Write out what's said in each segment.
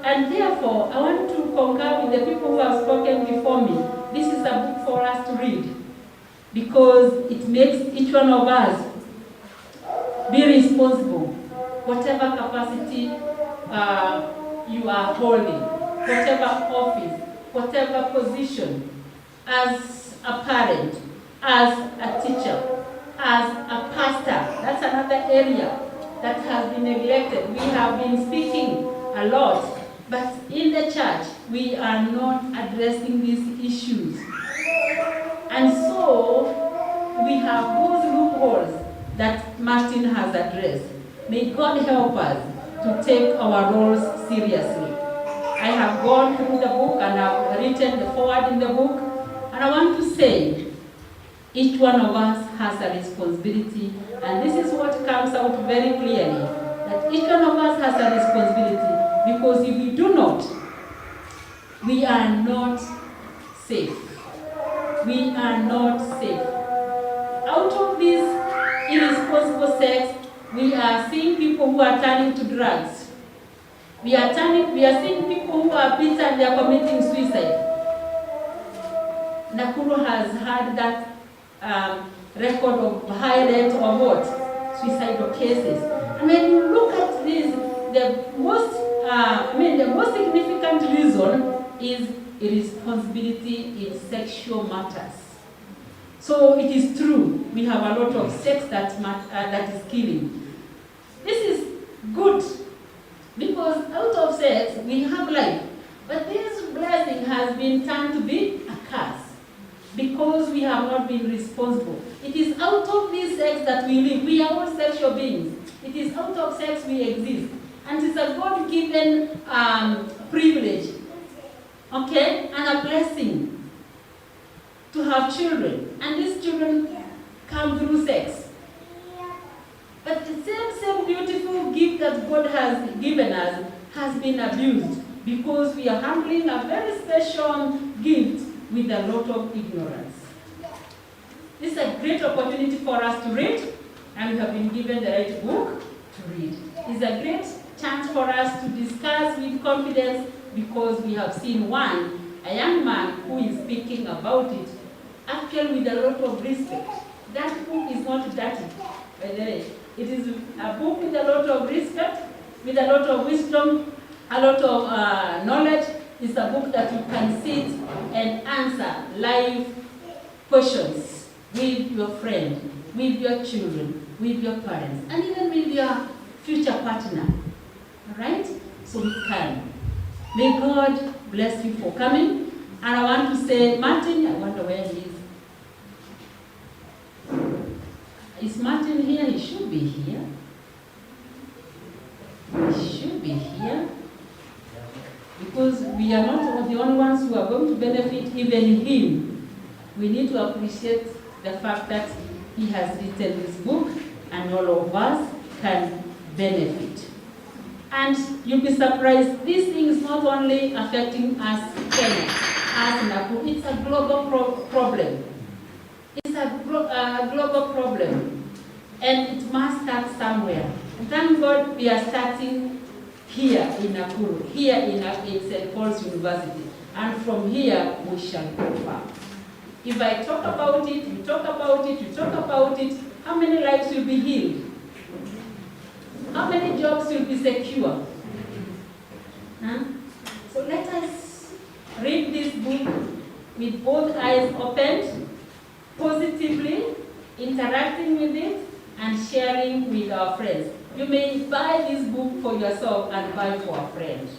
And therefore, I want to concur with the people who have spoken before me. This is a book for us to read because it makes each one of us be responsible, whatever capacity you are holding, whatever office, whatever position, as a parent, as a teacher, as a pastor. That's another area that has been neglected. We have been speaking a lot, but in the church, we are not addressing these issues. And so, we have those loopholes that Martin has addressed. May God help us to take our roles seriously. I have gone through the book and I've written the foreword in the book, and I want to say, each one of us has a responsibility, and this is what comes out very clearly, that each one of us has a responsibility, because if we do not, we are not safe. We are not safe. Out of this irresponsible sex, we are seeing people who are turning to drugs. We are seeing people who are bitter and they are committing suicide. Nakuru has had that record of high rate of what? Suicidal cases. And when you look at this, the most significant reason is irresponsibility in sexual matters. So it is true, we have a lot of sex that is killing. This is good, because out of sex we have life. But this blessing has been turned to be a curse, because we have not been responsible. It is out of this sex that we live. We are all sexual beings. It is out of sex we exist. And it's a God-given privilege, okay, and a blessing to have children. And these children come through sex. But the same beautiful gift that God has given us has been abused, because we are handling a very special gift with a lot of ignorance. This is a great opportunity for us to read, and we have been given the right book to read. It's a great chance for us to discuss with confidence, because we have seen a young man who is speaking about it, actually with a lot of respect. That book is not dirty, by the way. It is a book with a lot of respect, with a lot of wisdom, a lot of knowledge. It's a book that you can sit and answer live questions with your friend, with your children, with your parents, and even with your future partner. All right? So we can. May God bless you for coming. And I want to say, Martin, I wonder where he is. Is Martin here? He should be here. He should be here. Because we are not the only ones who are going to benefit, even him. We need to appreciate the fact that he has written this book, and all of us can benefit. And you'll be surprised, this thing is not only affecting us Kenya, us Nakuru, it's a global problem. It's a global problem, and it must start somewhere. And thank God we are starting here in Nakuru, here in St. Paul's University, and from here we shall go far. If I talk about it, you talk about it, you talk about it, how many lives will be healed? How many jobs will be secure? Huh? So let us read this book with both eyes opened, positively, interacting with it, and sharing with our friends. You may buy this book for yourself and buy for a friend.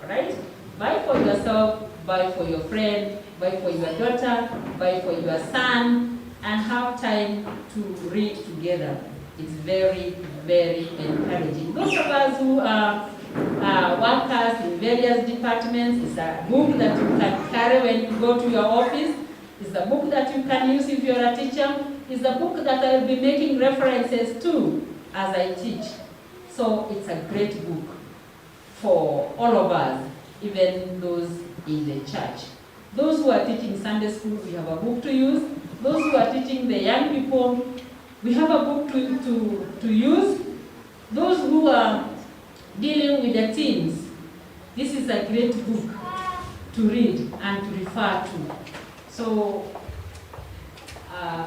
Right? Buy for yourself, buy for your friend, buy for your daughter, buy for your son, and have time to read together. It's very, very encouraging. Those of us who are workers in various departments, it's a book that you can carry when you go to your office. It's a book that you can use if you're a teacher. It's a book that I'll be making references to as I teach. So it's a great book for all of us, even those in the church. Those who are teaching Sunday school, we have a book to use. Those who are teaching the young people, we have a book to use. Those who are dealing with the teens, this is a great book to read and to refer to. So,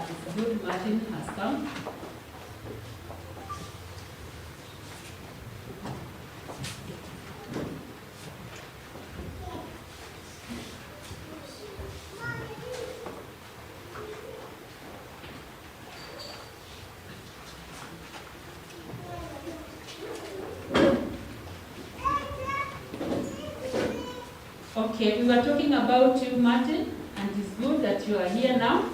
it's good Martin has come. Okay, we were talking about you, Martin, and it's good that you are here now.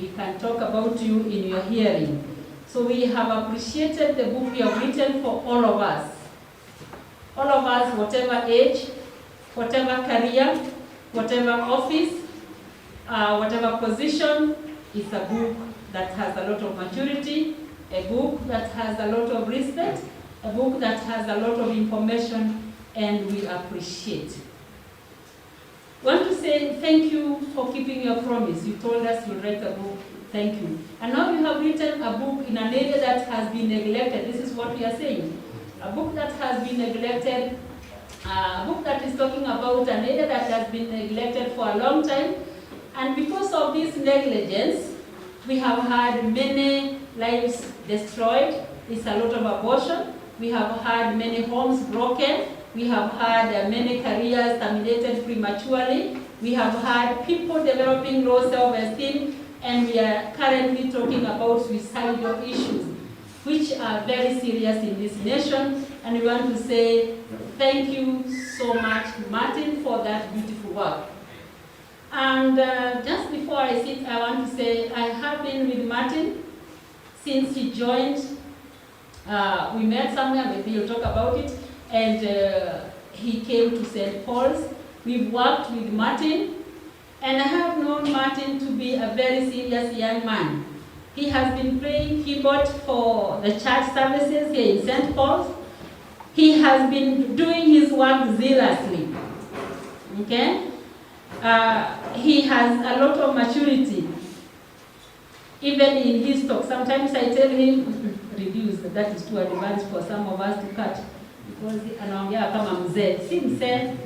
We can talk about you in your hearing. So we have appreciated the book you have written for all of us. All of us, whatever age, whatever career, whatever office, whatever position, it's a book that has a lot of maturity, a book that has a lot of respect, a book that has a lot of information, and we appreciate. I want to say thank you for keeping your promise. You told us you'll write a book. Thank you. And now you have written a book in an area that has been neglected. This is what we are saying. A book that has been neglected, a book that is talking about an area that has been neglected for a long time. And because of this negligence, we have had many lives destroyed. It's a lot of abortion. We have had many homes broken. We have had many careers terminated prematurely. We have had people developing low self-esteem, and we are currently talking about suicidal issues, which are very serious in this nation. And we want to say thank you so much, Martin, for that beautiful work. And just before I sit, I want to say I have been with Martin since he joined. We met somewhere, maybe you'll talk about it. And he came to St. Paul's. We've worked with Martin, and I have known Martin to be a very serious young man. He has been playing keyboard for the church services here in St. Paul's. He has been doing his work zealously. Okay? He has a lot of maturity, even in his talk. Sometimes I tell him, reduce, that is too advanced for some of us to cut. Because anaongea kama mzee, si mzee,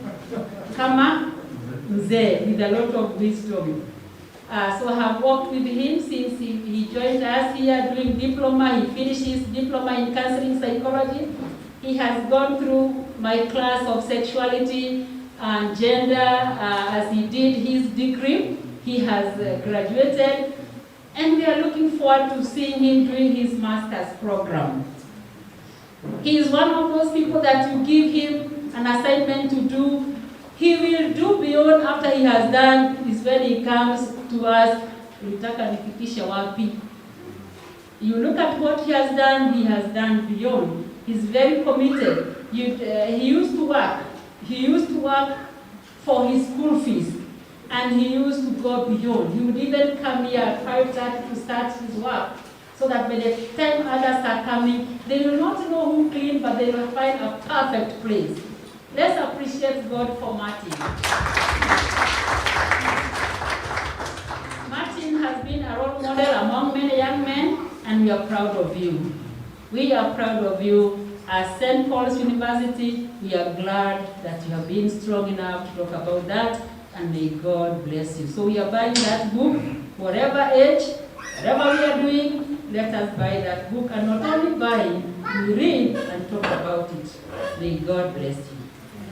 kama mzee, with a lot of wisdom. So I have worked with him since he joined us here doing diploma. He finished his diploma in counseling psychology. He has gone through my class of sexuality and gender as he did his degree. He has graduated, and we are looking forward to seeing him doing his master's program. He is one of those people that you give him an assignment to do, he will do beyond after he has done. Is when he comes to us, ulitaka nifikishe wapi? You look at what he has done beyond. He's very committed. He used to work for his school fees, and he used to go beyond. He would even come here at 5:30 to start his work, so that by the time others are coming, they will not know who cleaned, but they will find a perfect place. Let's appreciate God for Martin. Martin has been a role model among many young men, and we are proud of you. We are proud of you. As St. Paul's University, we are glad that you have been strong enough to talk about that, and may God bless you. So we are buying that book, whatever age, whatever we are doing, let us buy that book, and not only buy, we read and talk about it. May God bless you.